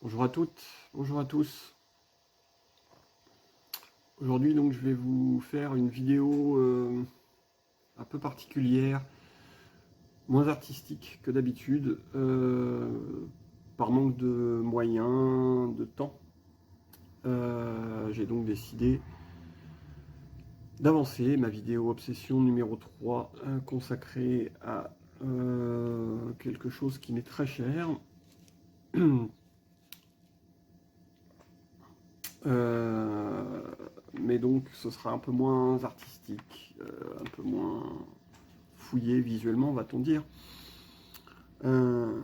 Bonjour à toutes, bonjour à tous. Aujourd'hui donc je vais vous faire une vidéo un peu particulière, moins artistique que d'habitude, par manque de moyens, de temps. J'ai donc décidé d'avancer ma vidéo obsession numéro 3 consacrée à quelque chose qui m'est très cher. Mais donc ce sera un peu moins artistique, un peu moins fouillé visuellement, va-t-on dire. Le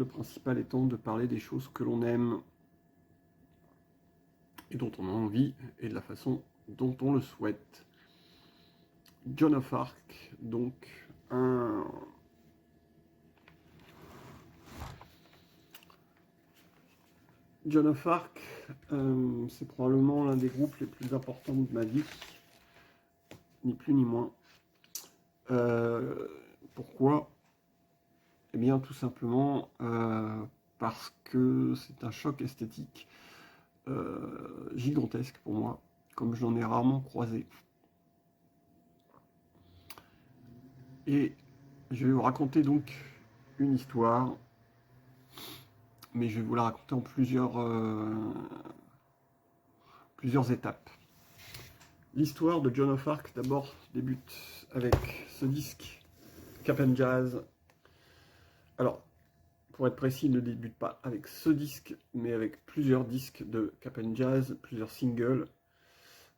principal étant de parler des choses que l'on aime et dont on a envie, et de la façon dont on le souhaite. Joan of Arc, donc Joan of Arc, c'est probablement l'un des groupes les plus importants de ma vie, ni plus ni moins. Pourquoi? Eh bien tout simplement parce que c'est un choc esthétique gigantesque pour moi, comme j'en ai rarement croisé. Et je vais vous raconter donc une histoire, mais je vais vous la raconter en plusieurs étapes. L'histoire de Joan of Arc, d'abord, débute avec ce disque, Cap'n Jazz. Alors, pour être précis, il ne débute pas avec ce disque, mais avec plusieurs disques de Cap'n Jazz, plusieurs singles,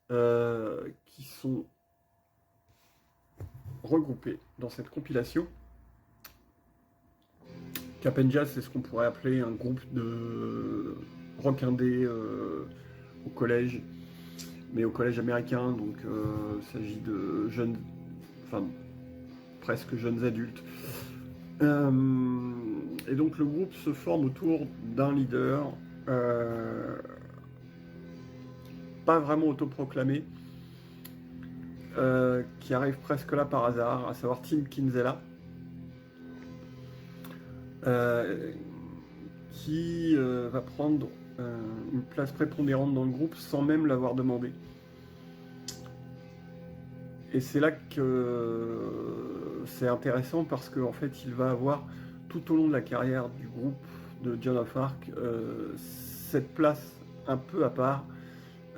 qui sont regroupés dans cette compilation. Cap'n Jazz, c'est ce qu'on pourrait appeler un groupe de rock indé au collège, mais au collège américain, donc il s'agit de jeunes, enfin presque jeunes adultes. Et donc le groupe se forme autour d'un leader, pas vraiment autoproclamé, qui arrive presque là par hasard, à savoir Tim Kinsella, qui va prendre une place prépondérante dans le groupe sans même l'avoir demandé. Et c'est là que c'est intéressant parce qu'en fait il va avoir tout au long de la carrière du groupe de Joan of Arc cette place un peu à part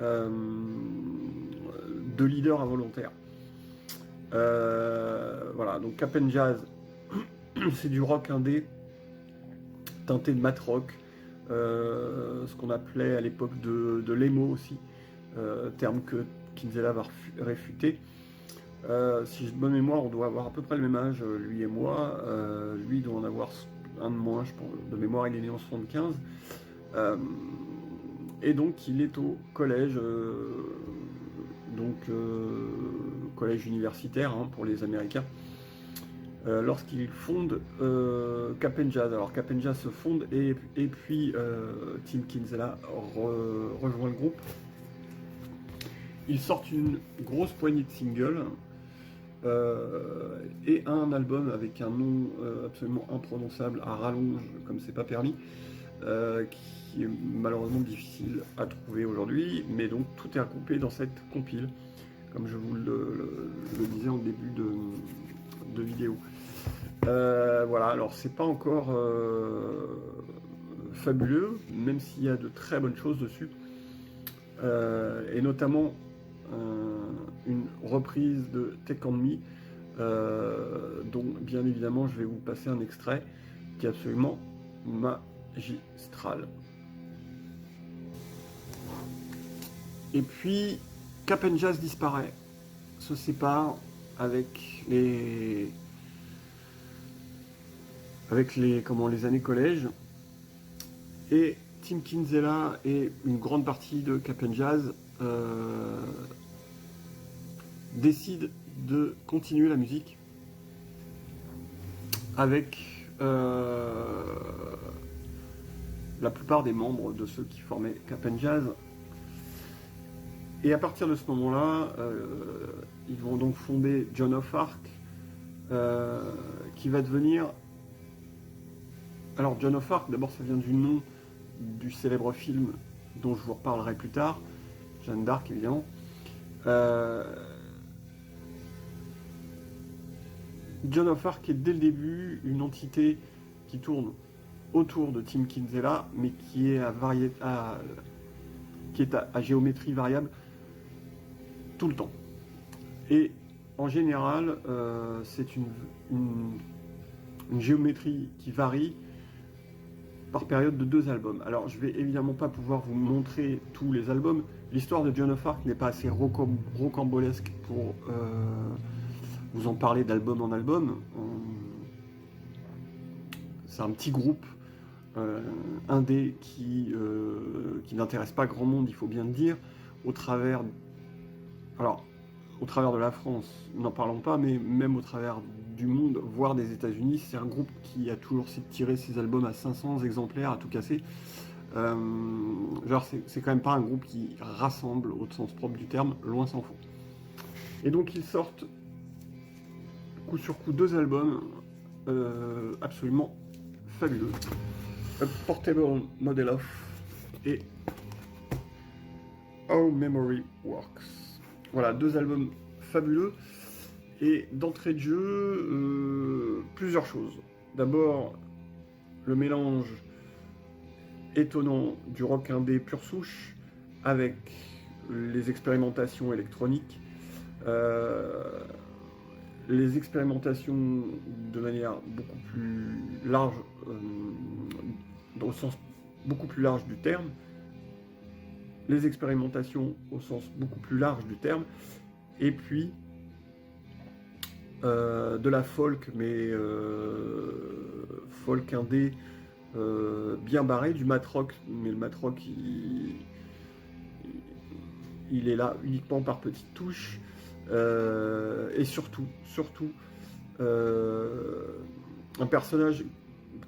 de leader involontaire. Voilà, donc Cap'n Jazz, c'est du rock indé teinté de mat rock, ce qu'on appelait à l'époque de l'emo aussi, terme que Kinsella va réfuter. Si j'ai de bonne mémoire, on doit avoir à peu près le même âge, lui et moi. Lui doit en avoir un de moins, je pense, de mémoire, il est né en 75. Et donc il est au collège, collège universitaire hein, pour les Américains, lorsqu'il fonde Cap Jazz. Alors Cap Jazz se fonde et puis Tim Kinsella rejoint le groupe. Ils sortent une grosse poignée de singles et un album avec un nom absolument imprononçable à rallonge, comme c'est pas permis, qui est malheureusement difficile à trouver aujourd'hui, mais donc tout est regroupé dans cette compile, comme je vous le disais en début de vidéo. Voilà, alors c'est pas encore fabuleux, même s'il y a de très bonnes choses dessus, et notamment une reprise de Take On Me, dont bien évidemment je vais vous passer un extrait qui est absolument magistral. Et puis Cap Jazz disparaît, se sépare avec les années collège, et Tim Kinsella et une grande partie de Cap Jazz décident de continuer la musique avec la plupart des membres de ceux qui formaient Cap Jazz. Et à partir de ce moment-là, ils vont donc fonder Joan of Arc, qui va devenir... Alors Joan of Arc, d'abord ça vient du nom du célèbre film dont je vous reparlerai plus tard, Jeanne d'Arc évidemment. Joan of Arc est dès le début une entité qui tourne autour de Tim Kinsella, mais qui est à géométrie variable tout le temps. Et en général, c'est une géométrie qui varie par période de 2 albums. Alors je vais évidemment pas pouvoir vous montrer tous les albums. L'histoire de Joan of Arc n'est pas assez rocambolesque pour vous en parler d'album en album. C'est un petit groupe indé qui n'intéresse pas grand monde, il faut bien le dire, au travers de la France, n'en parlons pas, mais même au travers du monde, voire des États-Unis. C'est un groupe qui a toujours tiré ses albums à 500 exemplaires, à tout casser. C'est quand même pas un groupe qui rassemble au sens propre du terme, loin s'en faut. Et donc ils sortent coup sur coup 2 albums absolument fabuleux. A Portable Model of et How Memory Works. Voilà, 2 albums fabuleux. Et d'entrée de jeu, plusieurs choses. D'abord, le mélange étonnant du rock indé pure souche avec les expérimentations électroniques, les expérimentations de manière beaucoup plus large, dans le sens beaucoup plus large du terme, les expérimentations au sens beaucoup plus large du terme, et puis de la folk, mais folk indé bien barré, du mat rock, mais le mat rock il est là uniquement par petites touches, et surtout un personnage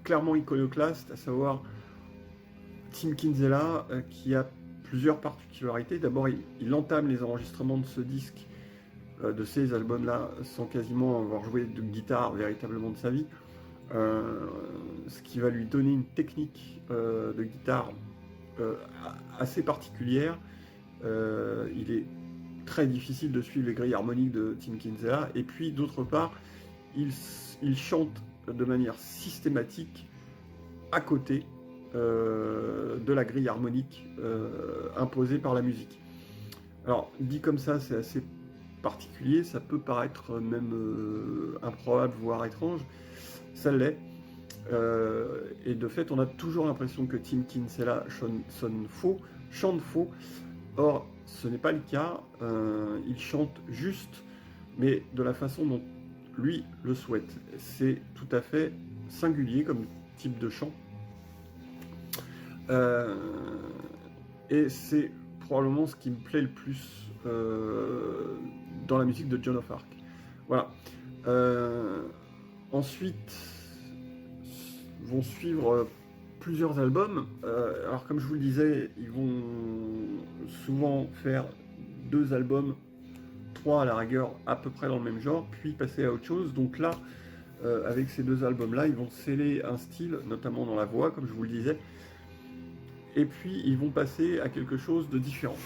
clairement iconoclaste, à savoir Tim Kinsella, qui a plusieurs particularités. D'abord, il entame les enregistrements de ce disque, de ces albums-là, sans quasiment avoir joué de guitare véritablement de sa vie, ce qui va lui donner une technique de guitare assez particulière. Il est très difficile de suivre les grilles harmoniques de Tim Kinsella, et puis d'autre part, il chante de manière systématique à côté de la grille harmonique imposée par la musique. Alors, dit comme ça, c'est assez particulier, ça peut paraître même improbable, voire étrange, ça l'est. Et de fait, on a toujours l'impression que Tim Kinsella sonne faux, chante faux. Or, ce n'est pas le cas, il chante juste, mais de la façon dont lui le souhaite. C'est tout à fait singulier comme type de chant. Et c'est probablement ce qui me plaît le plus dans la musique de Joan of Arc. Voilà. Ensuite, vont suivre plusieurs albums. Alors comme je vous le disais, ils vont souvent faire 2 albums, 3 à la rigueur, à peu près dans le même genre, puis passer à autre chose. Donc là, avec ces 2 albums-là, ils vont sceller un style, notamment dans la voix, comme je vous le disais, et puis ils vont passer à quelque chose de différent.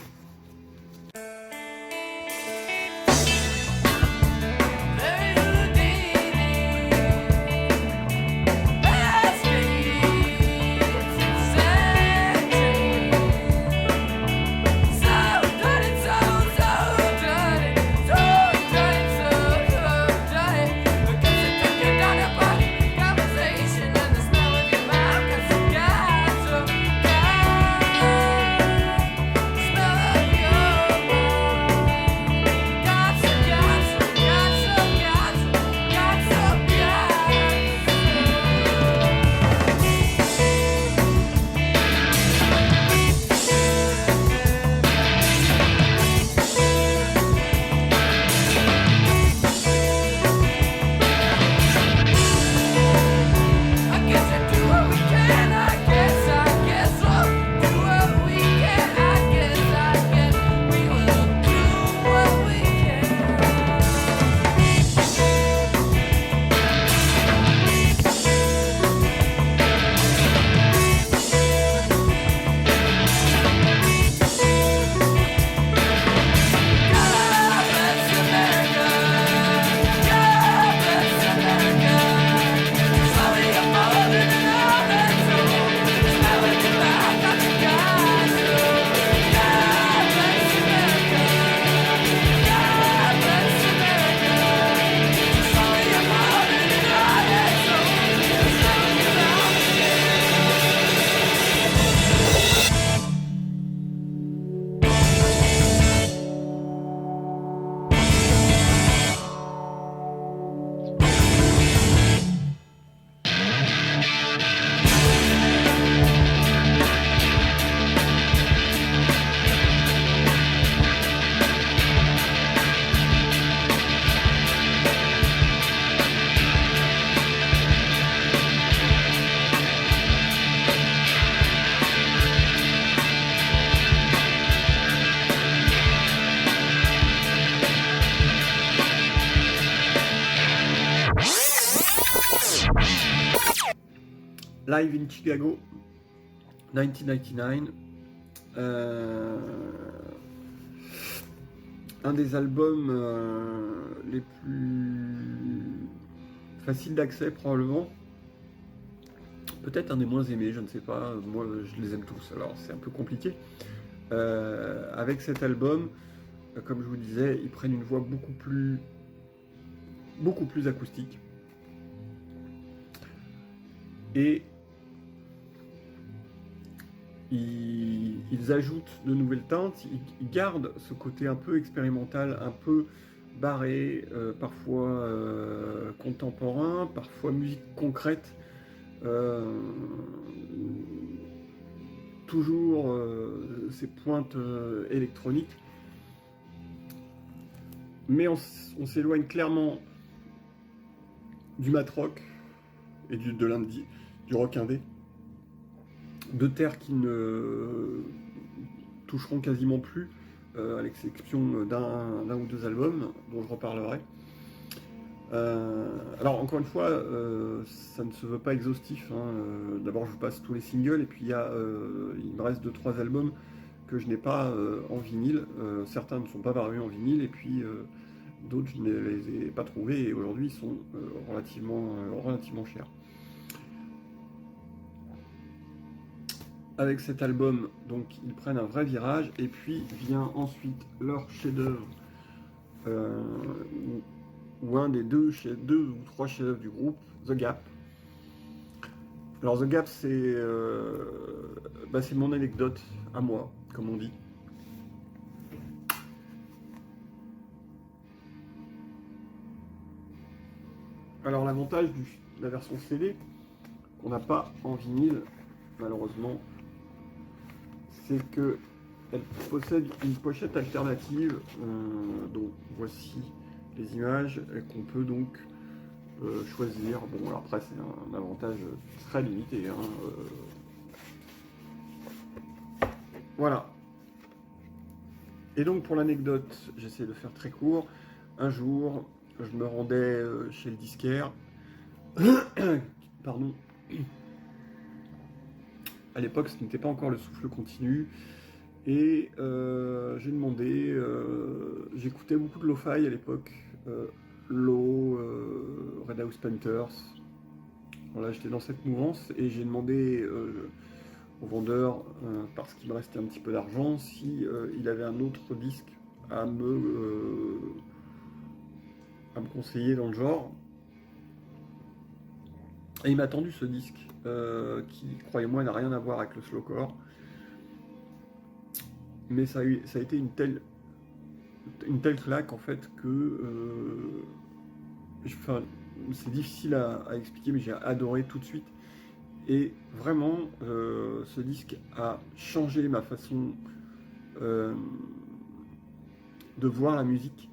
Live in Chicago, 1999. Un des albums les plus faciles d'accès probablement. Peut-être un des moins aimés, je ne sais pas. Moi, je les aime tous, alors c'est un peu compliqué. Avec cet album, comme je vous disais, ils prennent une voix beaucoup plus acoustique. Et ils ajoutent de nouvelles teintes, ils gardent ce côté un peu expérimental, un peu barré, parfois contemporain, parfois musique concrète, toujours ces pointes électroniques. Mais on s'éloigne clairement du mat rock et du rock indé. 2 terres qui ne toucheront quasiment plus, à l'exception d'un ou 2 albums, dont je reparlerai. Alors encore une fois, ça ne se veut pas exhaustif, hein. D'abord je vous passe tous les singles, et puis il me reste 2-3 albums que je n'ai pas en vinyle. Certains ne sont pas parus en vinyle, et puis d'autres je ne les ai pas trouvés, et aujourd'hui ils sont relativement chers. Avec cet album, donc ils prennent un vrai virage, et puis vient ensuite leur chef-d'œuvre, ou un des 2 ou 3 chefs-d'œuvre du groupe, The Gap. Alors The Gap, c'est mon anecdote à moi, comme on dit. Alors l'avantage de la version CD, qu'on n'a pas en vinyle, malheureusement, c'est que elle possède une pochette alternative. Donc voici les images qu'on peut donc choisir. Bon, alors après c'est un avantage très limité. Hein, voilà. Et donc pour l'anecdote, j'essaie de faire très court. Un jour, je me rendais chez le disquaire. Pardon. À l'époque, ce n'était pas encore le souffle continu. Et j'ai demandé, j'écoutais beaucoup de lo-fi à l'époque, Low, Red House Painters. Voilà, j'étais dans cette mouvance et j'ai demandé au vendeur, parce qu'il me restait un petit peu d'argent, si il avait un autre disque à me conseiller dans le genre. Et il m'a tendu ce disque qui, croyez-moi, n'a rien à voir avec le slowcore. Mais ça a été une telle claque en fait que c'est difficile à expliquer, mais j'ai adoré tout de suite. Et vraiment, ce disque a changé ma façon de voir la musique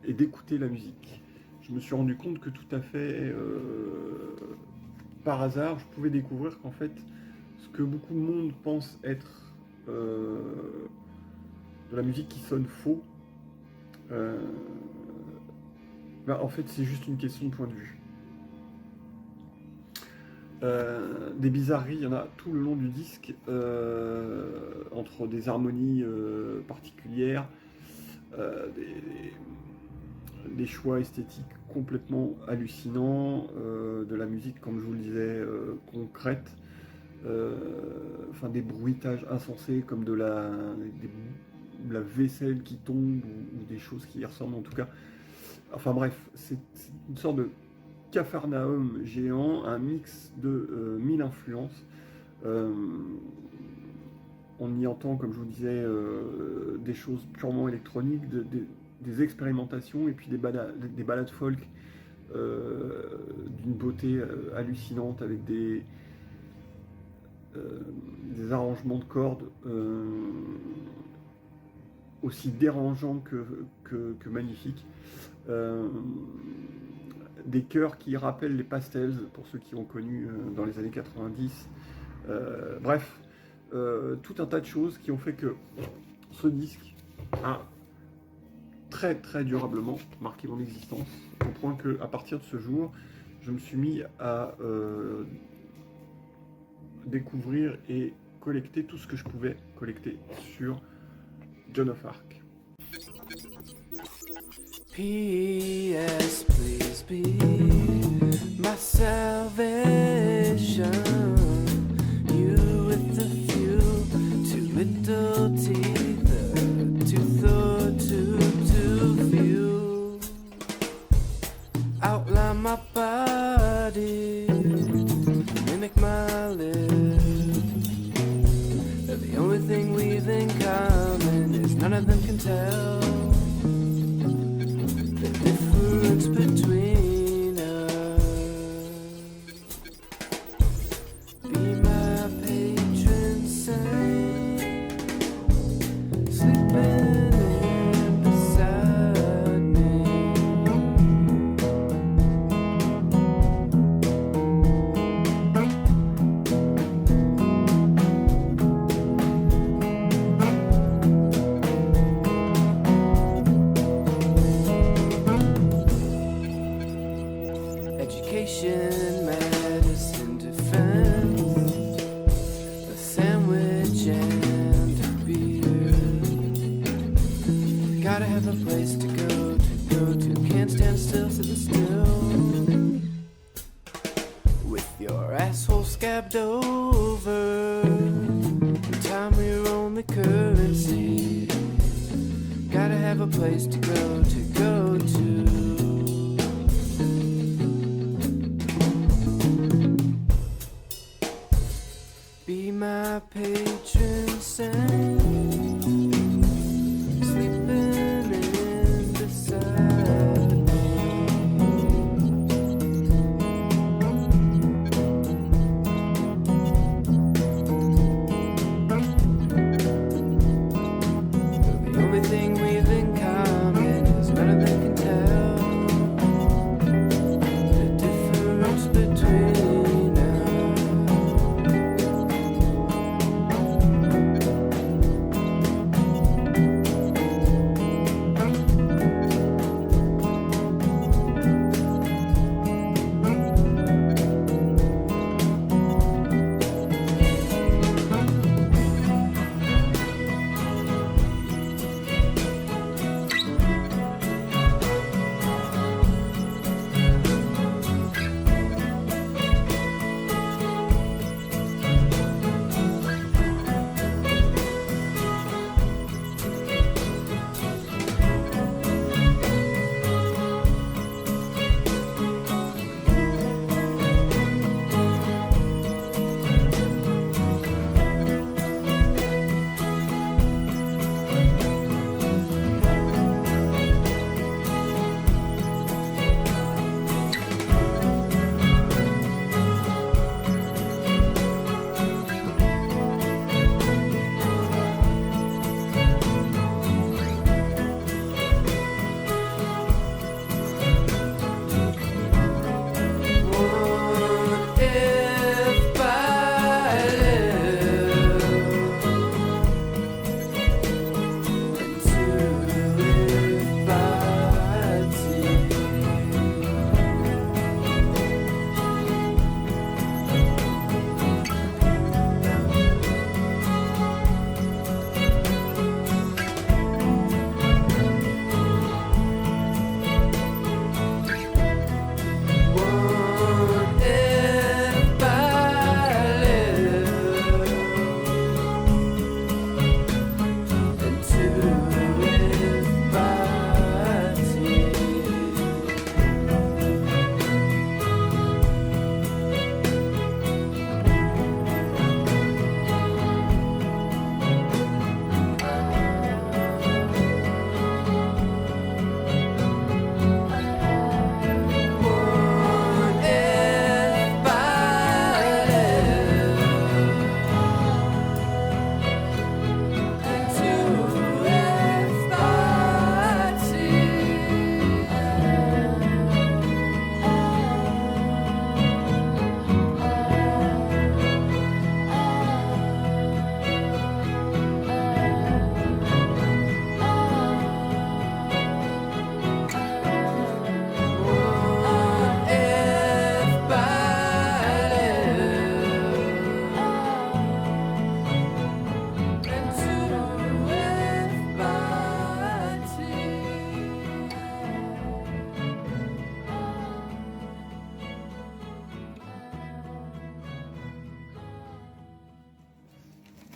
et d'écouter la musique. Je me suis rendu compte que tout à fait par hasard, je pouvais découvrir qu'en fait, ce que beaucoup de monde pense être de la musique qui sonne faux, en fait c'est juste une question de point de vue. Des bizarreries, il y en a tout le long du disque, entre des harmonies particulières, des choix esthétiques complètement hallucinants, de la musique, comme je vous le disais, concrète. Des bruitages insensés comme de la vaisselle qui tombe ou des choses qui y ressemblent en tout cas. Enfin bref, c'est une sorte de capharnaüm géant, un mix de 1000 influences. On y entend, comme je vous disais, des choses purement électroniques, des expérimentations et puis des balades folk d'une beauté hallucinante avec des arrangements de cordes aussi dérangeants que magnifiques, des chœurs qui rappellent les Pastels pour ceux qui ont connu dans les années 90, bref, tout un tas de choses qui ont fait que ce disque a très très durablement marqué mon existence, au point que à partir de ce jour je me suis mis à découvrir et collecter tout ce que je pouvais collecter sur Joan of Arc. P.S. Please be my salvation. You with the few, too little teeth, tooth or too few. Outline my body, mimic my lips. The only thing we've in common is none of them can tell the difference between us. Be my patron saint, sleeping in beside me. Education, medicine, defense, a sandwich and a beer. Gotta have a place to go to, can't stand still, sitting still. With your asshole scabbed over, time your only currency. Gotta have a place to go to. Be my patron saint, sleeping in beside me.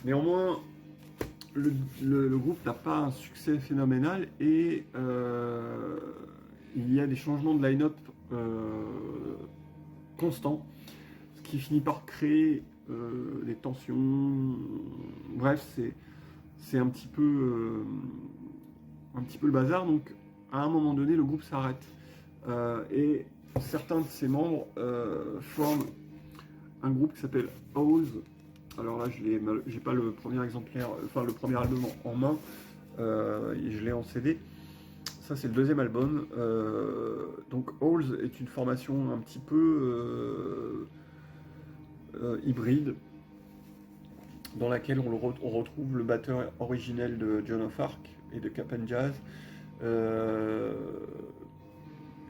Néanmoins, le groupe n'a pas un succès phénoménal et il y a des changements de line-up constants, ce qui finit par créer des tensions. Bref, c'est un petit peu le bazar. Donc, à un moment donné, le groupe s'arrête et certains de ses membres forment un groupe qui s'appelle Owls. Alors là, j'ai pas le premier exemplaire, enfin le premier album en main, je l'ai en CD. Ça, c'est le deuxième album. Donc, Owls est une formation un petit peu hybride, dans laquelle on retrouve le batteur originel de Joan of Arc et de Cap'n Jazz,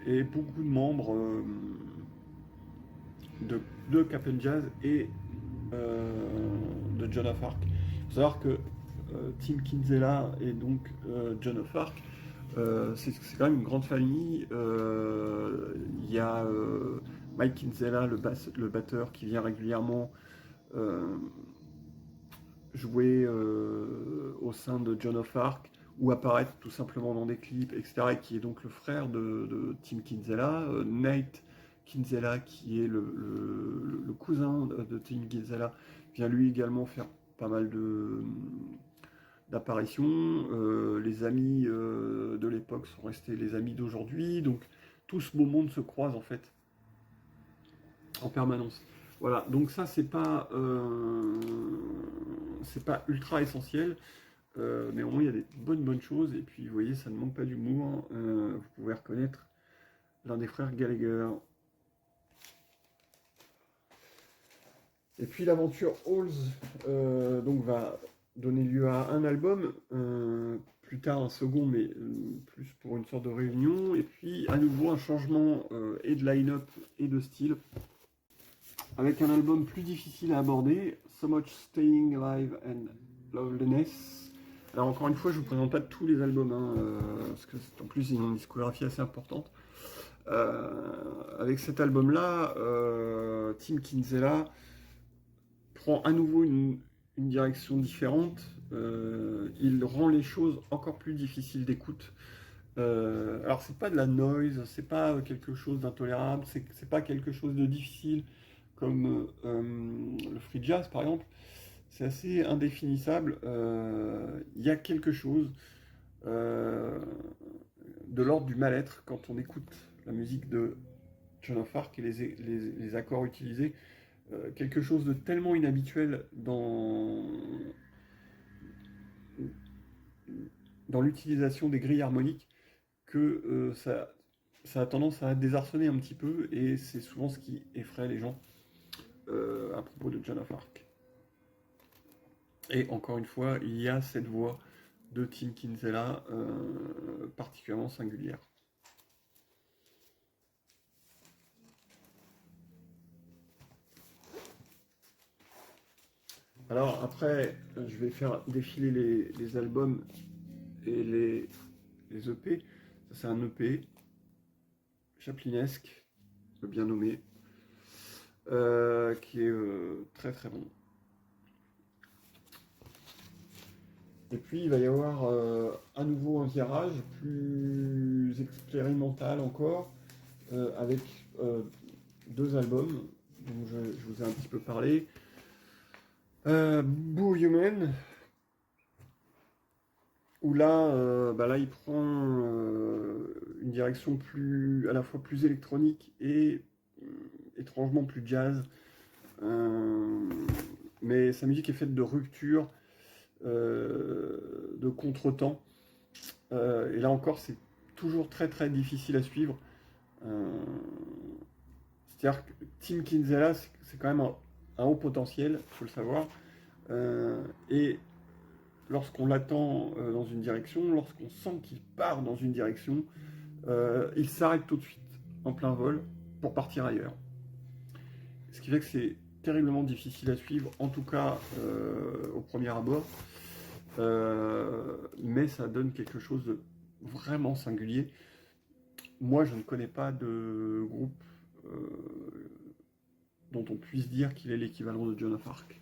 et beaucoup de membres de Cap'n Jazz et de Joan of Arc. Il faut savoir que Tim Kinsella et donc Joan of Arc, c'est quand même une grande famille. Il y a Mike Kinsella, le batteur, qui vient régulièrement jouer au sein de Joan of Arc ou apparaître tout simplement dans des clips, etc. Et qui est donc le frère de Tim Kinsella. Nate Kinsella, qui est le cousin de Tim Kinsella, vient lui également faire pas mal d'apparitions. Les amis de l'époque sont restés les amis d'aujourd'hui, donc tout ce beau monde se croise en fait en permanence. Voilà, donc ça c'est pas ultra essentiel, mais au moins il y a des bonnes choses, et puis vous voyez, ça ne manque pas d'humour. Vous pouvez reconnaître l'un des frères Gallagher. Et puis l'aventure Halls donc va donner lieu à un album, plus tard un second, mais plus pour une sorte de réunion, et puis à nouveau un changement et de line-up et de style, avec un album plus difficile à aborder, So Much Staying Alive and Loveliness. Alors encore une fois, je ne vous présente pas tous les albums, parce que en plus ils ont une discographie assez importante. Avec cet album-là, Tim Kinsella prend à nouveau une direction différente. Il rend les choses encore plus difficiles d'écoute. Alors c'est pas de la noise, c'est pas quelque chose d'intolérable, c'est pas quelque chose de difficile comme le free jazz par exemple. C'est assez indéfinissable. Il y a quelque chose de l'ordre du mal-être quand on écoute la musique de Joan of Arc et les accords utilisés. Quelque chose de tellement inhabituel dans l'utilisation des grilles harmoniques que ça a tendance à désarçonner un petit peu, et c'est souvent ce qui effraie les gens à propos de Joan of Arc. Et encore une fois, il y a cette voix de Tim Kinsella particulièrement singulière. Alors après, je vais faire défiler les albums et les EP. Ça, c'est un EP chaplinesque, bien nommé, qui est très très bon. Et puis il va y avoir à nouveau un virage plus expérimental encore, avec deux albums dont je vous ai un petit peu parlé. Boo Human, où là, là il prend une direction à la fois plus électronique et étrangement plus jazz. Mais sa musique est faite de ruptures, de contretemps. Et là encore, c'est toujours très très difficile à suivre. C'est-à-dire que Tim Kinsella, c'est quand même un haut potentiel, il faut le savoir. Et lorsqu'on l'attend dans une direction, lorsqu'on sent qu'il part dans une direction, il s'arrête tout de suite en plein vol pour partir ailleurs. Ce qui fait que c'est terriblement difficile à suivre, en tout cas au premier abord. Mais ça donne quelque chose de vraiment singulier. Moi, je ne connais pas de groupe dont on puisse dire qu'il est l'équivalent de Joan of Arc.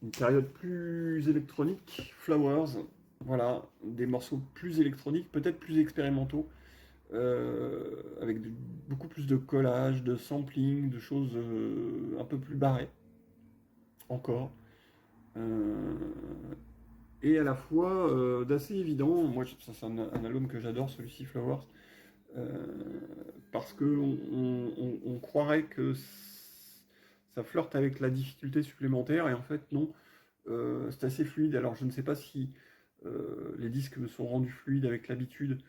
une période plus électronique, Flowers, voilà, des morceaux plus électroniques, peut-être plus expérimentaux, avec beaucoup plus de collage, de sampling, de choses un peu plus barrées, encore. Euh, et à la fois d'assez évident, moi ça, c'est un album que j'adore, celui-ci, Flowers, euh, parce que on croirait que ça flirte avec la difficulté supplémentaire, et en fait non, c'est assez fluide. Alors je ne sais pas si les disques me sont rendus fluides avec l'habitude,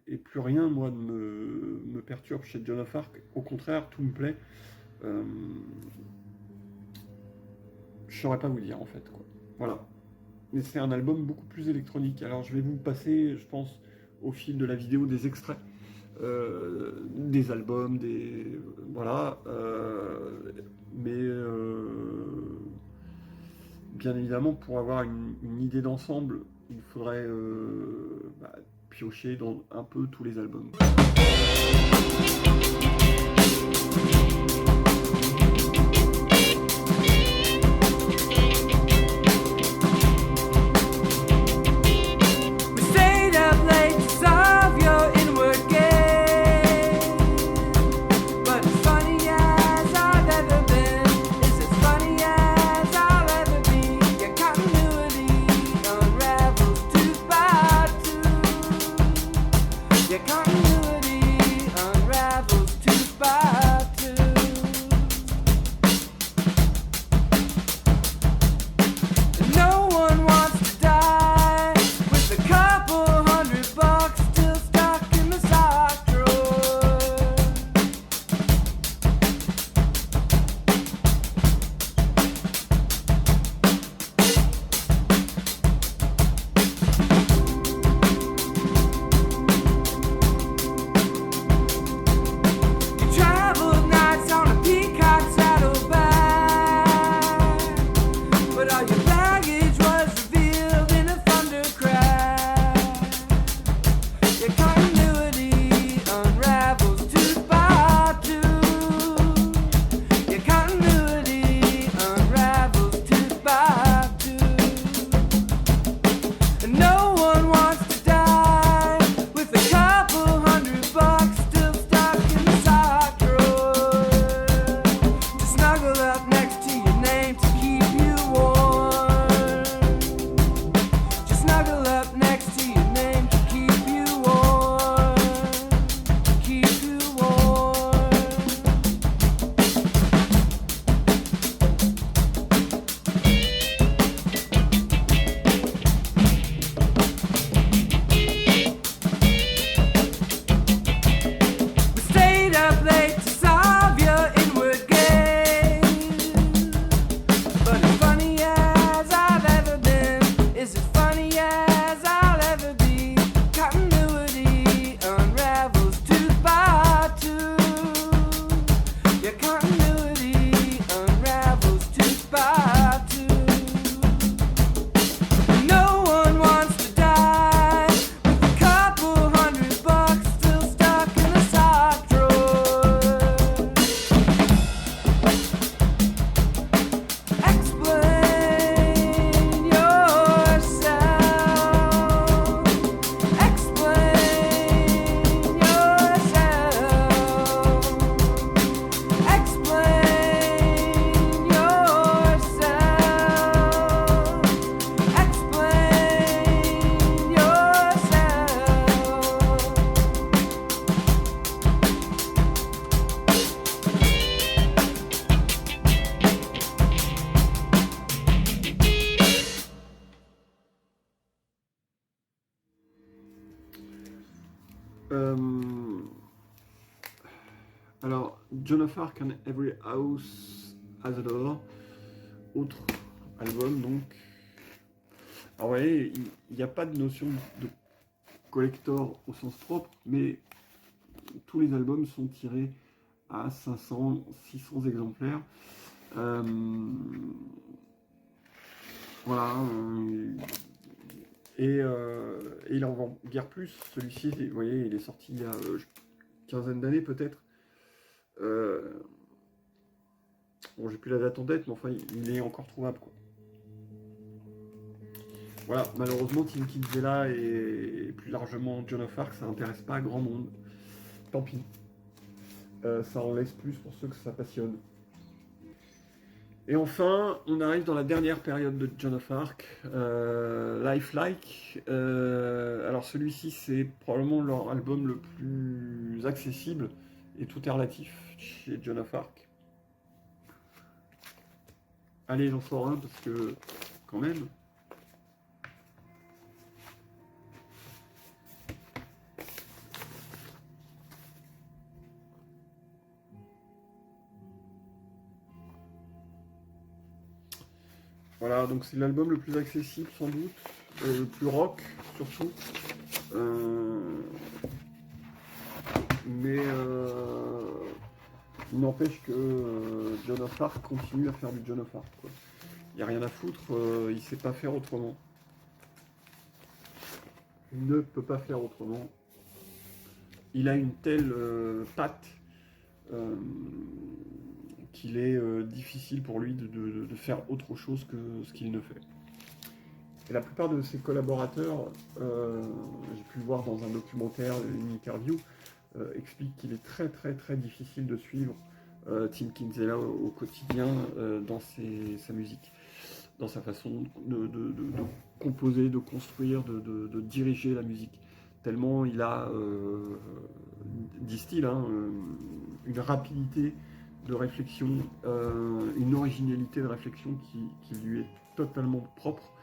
et plus rien, moi, ne me perturbe chez Joan of Arc. Au contraire, tout me plaît. Euh, je saurais pas vous dire, en fait, quoi. Voilà. Mais c'est un album beaucoup plus électronique. Alors je vais vous passer, je pense, au fil de la vidéo, des extraits des albums, voilà. Mais bien évidemment, pour avoir une idée d'ensemble, il faudrait piocher dans un peu tous les albums. We stayed up late to solve your inward game. But as funny as I've ever been is as funny as I'll ever be. Your continuity unravels tooth by tooth. Your continuity unravels tooth by tooth. And no one wants to die with a couple $100 still stuck in the sock drawer. You traveled nights on a peacock saddleback, but all your baggage was revealed in a thunder crash. Your continuity unravels tooth by tooth. Your continuity unravels tooth by tooth. And no one wants to die with a couple $100 still stuck in the sock drawer. To snuggle up next to your name to keep you warm. Just snuggle up next to your name to keep you warm. Keep you warm. We stayed up late to solve your inward gaze. But as funny as I've ever been is as funny as I'll ever be. Continuity unravels tooth by tooth. Your continuity unravels tooth by tooth. No one wants to die with a couple $100 still stuck in a sock drawer. Explain yourself. Explain yourself. Explain yourself. Explain yourself. Euh, alors, Joan of Arc and Every House Has a Door, autre album donc. Alors, vous voyez, il n'y a pas de notion de collector au sens propre, mais tous les albums sont tirés à 500, 600 exemplaires. Voilà. Et il en vend guère plus. Celui-ci, vous voyez, il est sorti il y a une quinzaine d'années peut-être. Bon, j'ai plus la date en tête, mais enfin, il est encore trouvable, quoi. Voilà, malheureusement, Tim Kinsella et plus largement Joan of Arc, ça n'intéresse pas grand monde. Tant pis. Ça en laisse plus pour ceux que ça passionne. Et enfin, on arrive dans la dernière période de Joan of Arc, Lifelike. Alors celui-ci, c'est probablement leur album le plus accessible, et tout est relatif chez Joan of Arc. Allez, j'en sors un, parce que, quand même... Voilà, donc c'est l'album le plus accessible sans doute, le plus rock surtout. Mais il n'empêche que Joan of Arc continue à faire du Joan of Arc, quoi. Il n'y a rien à foutre, il ne sait pas faire autrement. Il ne peut pas faire autrement. Il a une telle patte qu'il est difficile pour lui de faire autre chose que ce qu'il ne fait. Et la plupart de ses collaborateurs, j'ai pu le voir dans un documentaire, une interview, expliquent qu'il est très très très difficile de suivre Tim Kinsella au quotidien dans sa musique, dans sa façon de composer, de construire, de diriger la musique. Tellement il a, disent-ils, une rapidité de réflexion, une originalité de réflexion qui lui est totalement propre.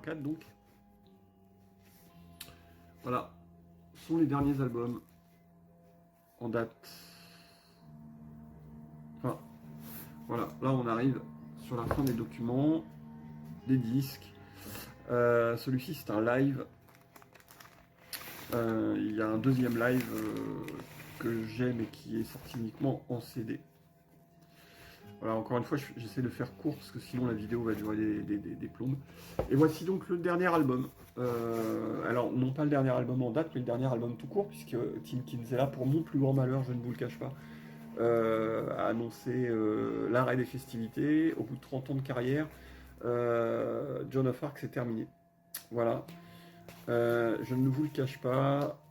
84 donc. Voilà, ce sont les derniers albums en date. Enfin, voilà, là on arrive sur la fin des documents, des disques. Celui-ci c'est un live. Il y a un deuxième live que j'ai mais qui est sorti uniquement en CD. Voilà, encore une fois, j'essaie de faire court parce que sinon la vidéo va durer des plombes. Et voici donc le dernier album. Alors, non pas le dernier album en date, mais le dernier album tout court, puisque Tim Kinsella, pour mon plus grand malheur, je ne vous le cache pas, a annoncé l'arrêt des festivités. Au bout de 30 ans de carrière, Joan of Arc, c'est terminé. Voilà. Je ne vous le cache pas,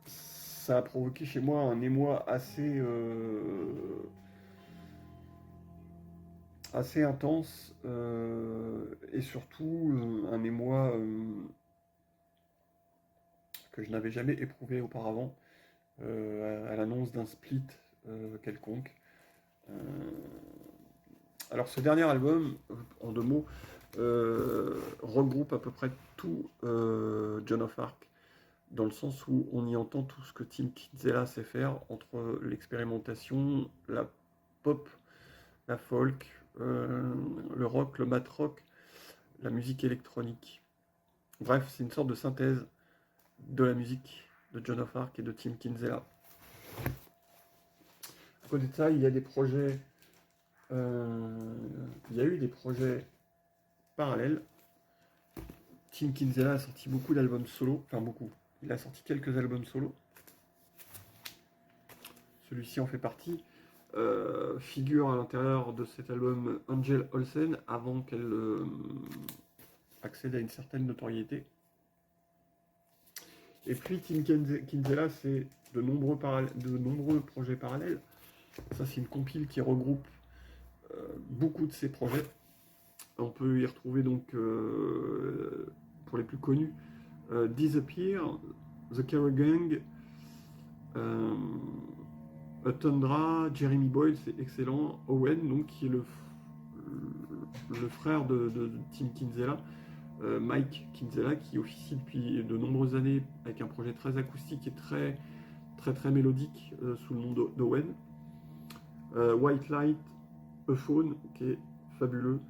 ça a provoqué chez moi un émoi assez intense et surtout un émoi que je n'avais jamais éprouvé auparavant à l'annonce d'un split quelconque. Alors ce dernier album, en 2 mots, regroupe à peu près tout Joan of Arc, dans le sens où on y entend tout ce que Tim Kinsella sait faire entre l'expérimentation, la pop, la folk, le rock, le mat rock, la musique électronique. Bref, c'est une sorte de synthèse de la musique de Joan of Arc et de Tim Kinsella. À côté de ça, il y a des projets, il y a eu des projets parallèles. Tim Kinsella a sorti beaucoup d'albums solo, enfin beaucoup. Il a sorti quelques albums solo. Celui-ci en fait partie. Figure à l'intérieur de cet album Angel Olsen avant qu'elle accède à une certaine notoriété. Et puis Tim Kinsella, c'est de nombreux projets parallèles. Ça, c'est une compile qui regroupe beaucoup de ses projets. On peut y retrouver donc, pour les plus connus, Disappear, The Carol Gang, Tundra, Jeremy Boyle, c'est excellent, Owen, donc, qui est le frère de Tim Kinsella, Mike Kinsella, qui officie depuis de nombreuses années avec un projet très acoustique et très mélodique sous le nom d'Owen. White Light, A Phone, qui est fabuleux,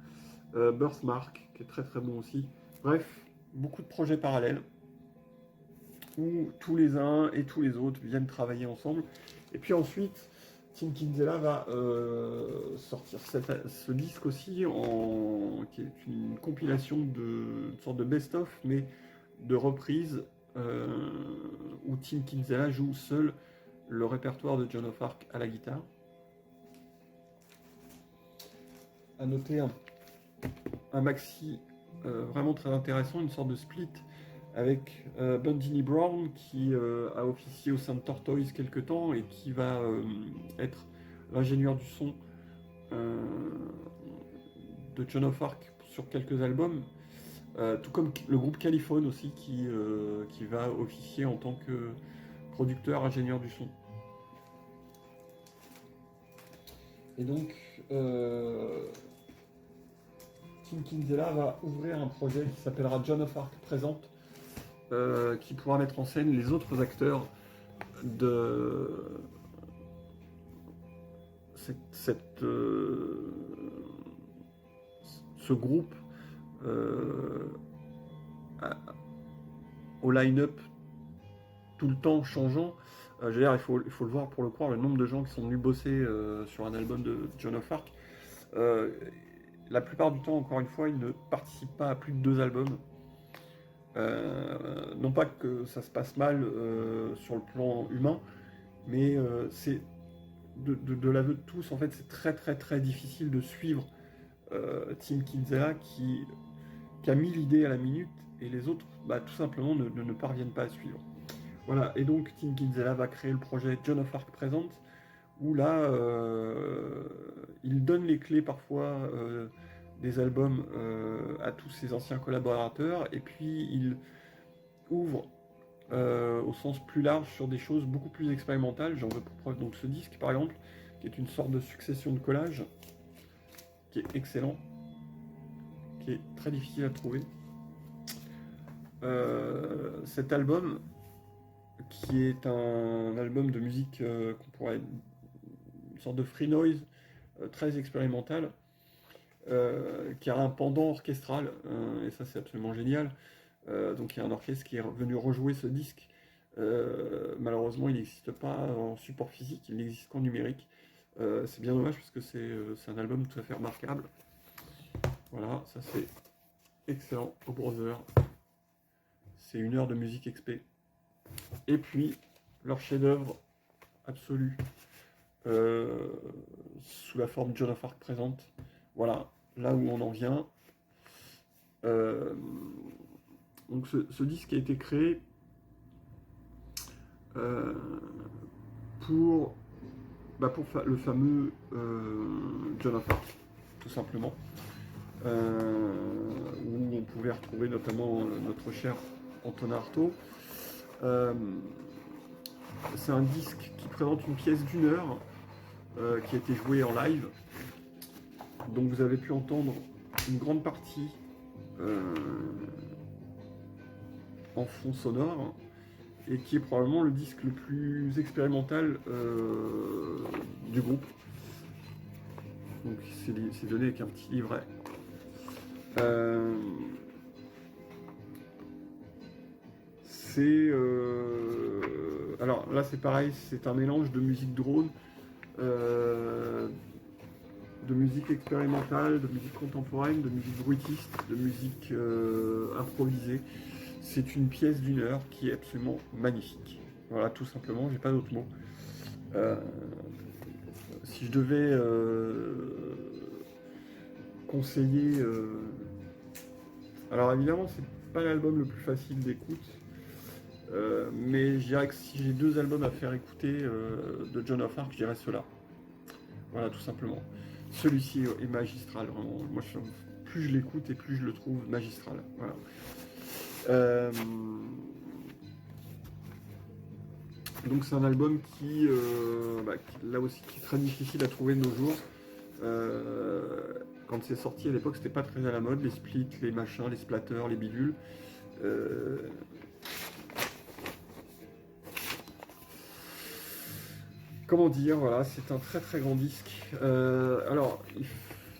Birthmark, qui est très bon aussi. Bref, beaucoup de projets parallèles où tous les uns et tous les autres viennent travailler ensemble. Et puis ensuite, Tim Kinsella va sortir ce disque aussi, qui est une compilation une sorte de best-of, mais de reprises, où Tim Kinsella joue seul le répertoire de Joan of Arc à la guitare. À noter un maxi vraiment très intéressant, une sorte de split avec Bundy Brown qui a officié au sein de Tortoise quelque temps et qui va être l'ingénieur du son de Joan of Arc sur quelques albums, tout comme le groupe Caliphone aussi qui va officier en tant que producteur ingénieur du son. Et donc Tim Kinsella va ouvrir un projet qui s'appellera Joan of Arc Présente, qui pourra mettre en scène les autres acteurs de ce groupe au line-up tout le temps changeant. Je veux dire, il faut le voir pour le croire, le nombre de gens qui sont venus bosser sur un album de Joan of Arc. La plupart du temps, encore une fois, ils ne participent pas à plus de 2 albums. Non pas que ça se passe mal sur le plan humain, mais c'est de l'aveu de tous, en fait, c'est très difficile de suivre Tim Kinsella qui a 1000 idées à la minute et les autres, tout simplement, ne parviennent pas à suivre. Voilà, et donc Tim Kinsella va créer le projet Joan of Arc Présente, où là, il donne les clés parfois des albums à tous ses anciens collaborateurs, et puis il ouvre au sens plus large sur des choses beaucoup plus expérimentales. J'en veux pour preuve donc ce disque par exemple, qui est une sorte de succession de collages, qui est excellent, qui est très difficile à trouver. cet album, qui est un album de musique qu'on pourrait une sorte de free noise très expérimental, qui a un pendant orchestral, et ça c'est absolument génial. Donc il y a un orchestre qui est venu rejouer ce disque. Malheureusement, il n'existe pas en support physique, il n'existe qu'en numérique. C'est bien dommage parce que c'est un album tout à fait remarquable. Voilà, ça c'est excellent au browser. C'est 1 heure de musique XP. Et puis, leur chef-d'œuvre absolu, sous la forme Joan of Arc présente. Voilà, là où on en vient. Donc ce disque a été créé pour le fameux Joan of Arc, tout simplement. Où on pouvait retrouver notamment notre cher Antonin Artaud. C'est un disque qui présente une pièce d'1 heure qui a été jouée en live. Donc vous avez pu entendre une grande partie en fond sonore, et qui est probablement le disque le plus expérimental du groupe. Donc c'est donné avec un petit livret. Alors là c'est pareil, c'est un mélange de musique drone, de musique expérimentale, de musique contemporaine, de musique bruitiste, de musique improvisée. C'est une pièce d'1 heure qui est absolument magnifique. Voilà, tout simplement, j'ai pas d'autres mots. Si je devais conseiller... Alors évidemment, c'est pas l'album le plus facile d'écoute, mais je dirais que si j'ai 2 albums à faire écouter de Joan of Arc, je dirais ceux-là. Voilà, tout simplement. Celui-ci est magistral, vraiment. Moi, plus je l'écoute et plus je le trouve magistral. Voilà. Donc c'est un album qui, là aussi, qui est très difficile à trouver de nos jours. Quand c'est sorti à l'époque, c'était pas très à la mode, les splits, les machins, les splatters, les bidules. Comment dire, voilà, c'est un très très grand disque. Alors,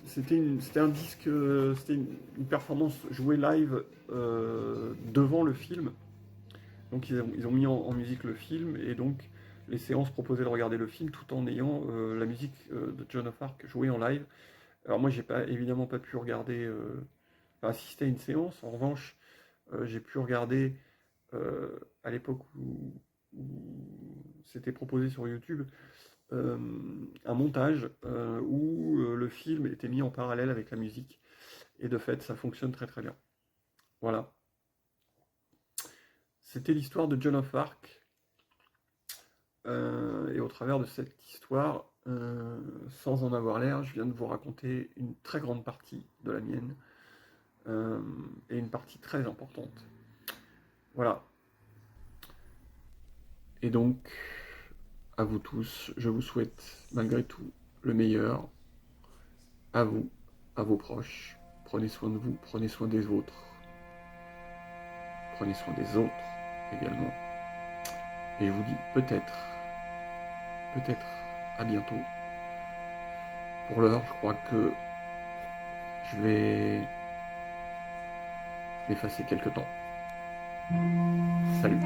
c'était un disque, c'était une performance jouée live devant le film. Donc ils ont mis en musique le film, et donc les séances proposaient de regarder le film tout en ayant la musique de Joan of Arc jouée en live. Alors moi j'ai évidemment pas pu regarder, assister à une séance. En revanche, j'ai pu regarder à l'époque où c'était proposé sur YouTube un montage où le film était mis en parallèle avec la musique, et de fait ça fonctionne très très bien. Voilà. C'était l'histoire de Joan of Arc, et au travers de cette histoire, sans en avoir l'air, je viens de vous raconter une très grande partie de la mienne, et une partie très importante. Voilà. Et donc, à vous tous, je vous souhaite malgré tout le meilleur, à vous, à vos proches. Prenez soin de vous, prenez soin des autres. Prenez soin des autres également. Et je vous dis peut-être à bientôt. Pour l'heure, je crois que je vais m'effacer quelque temps. Salut.